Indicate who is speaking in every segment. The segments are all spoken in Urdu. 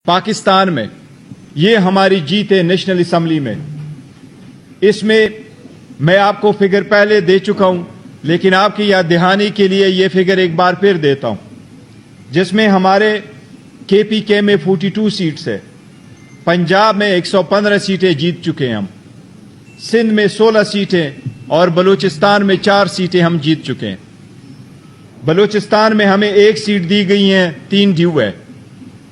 Speaker 1: پاکستان میں یہ ہماری جیت ہے نیشنل اسمبلی میں. اس میں آپ کو فگر پہلے دے چکا ہوں، لیکن آپ کی یاد دہانی کے لیے یہ فگر ایک بار پھر دیتا ہوں، جس میں ہمارے کے پی کے میں 42 سیٹس ہے، پنجاب میں 115 سیٹیں جیت چکے ہیں ہم، سندھ میں 16 سیٹیں اور بلوچستان میں 4 سیٹیں ہم جیت چکے ہیں. بلوچستان میں ہمیں 1 سیٹ دی گئی ہیں، 3 ڈیو ہے.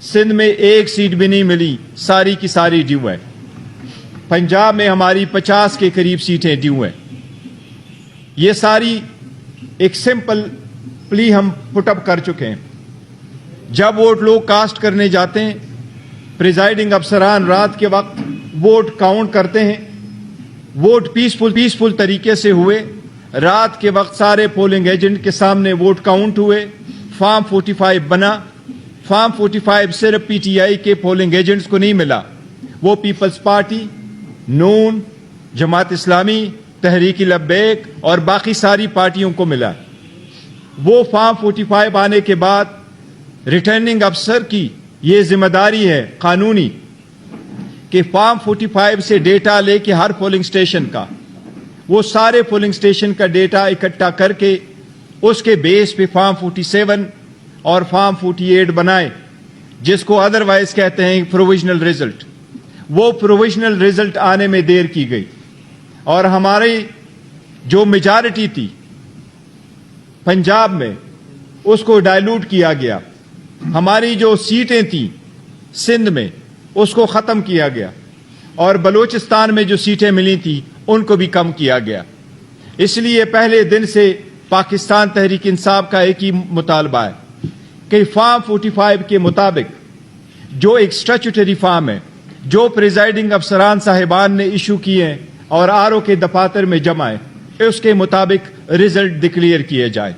Speaker 1: سندھ میں 1 سیٹ بھی نہیں ملی، ساری کی ساری ڈیو ہے. پنجاب میں ہماری 50 کے قریب سیٹیں ڈیو ہیں. یہ ساری ایک سمپل پلی ہم پٹ اپ کر چکے ہیں. جب ووٹ لوگ کاسٹ کرنے جاتے ہیں، پریزائڈنگ افسران رات کے وقت ووٹ کاؤنٹ کرتے ہیں. ووٹ پیسفل طریقے سے ہوئے. رات کے وقت سارے پولنگ ایجنٹ کے سامنے ووٹ کاؤنٹ ہوئے. فارم 45 بنا. فارم 45 صرف پی ٹی آئی کے پولنگ ایجنٹس کو نہیں ملا، وہ پیپلز پارٹی، نون، جماعت اسلامی، تحریک لبیک اور باقی ساری پارٹیوں کو ملا. وہ فارم 45 آنے کے بعد ریٹرننگ افسر کی یہ ذمہ داری ہے قانونی کہ فارم 45 سے ڈیٹا لے کے ہر پولنگ سٹیشن کا، وہ سارے پولنگ سٹیشن کا ڈیٹا اکٹھا کر کے اس کے بیس پہ فارم 47 اور فارم 48 بنائے، جس کو ادروائز کہتے ہیں پروویژنل رزلٹ. وہ پروویژنل رزلٹ آنے میں دیر کی گئی اور ہماری جو میجارٹی تھی پنجاب میں اس کو ڈائلوٹ کیا گیا. ہماری جو سیٹیں تھیں سندھ میں اس کو ختم کیا گیا اور بلوچستان میں جو سیٹیں ملی تھیں ان کو بھی کم کیا گیا. اس لیے پہلے دن سے پاکستان تحریک انصاف کا ایک ہی مطالبہ ہے کہ فارم 45 کے مطابق جو ایک اسٹیچوٹری فارم ہے جو پریزائڈنگ افسران صاحبان نے ایشو کیے ہیں اور آر او کے دفاتر میں جمع ہے، اس کے مطابق رزلٹ ڈکلیئر کیے جائیں.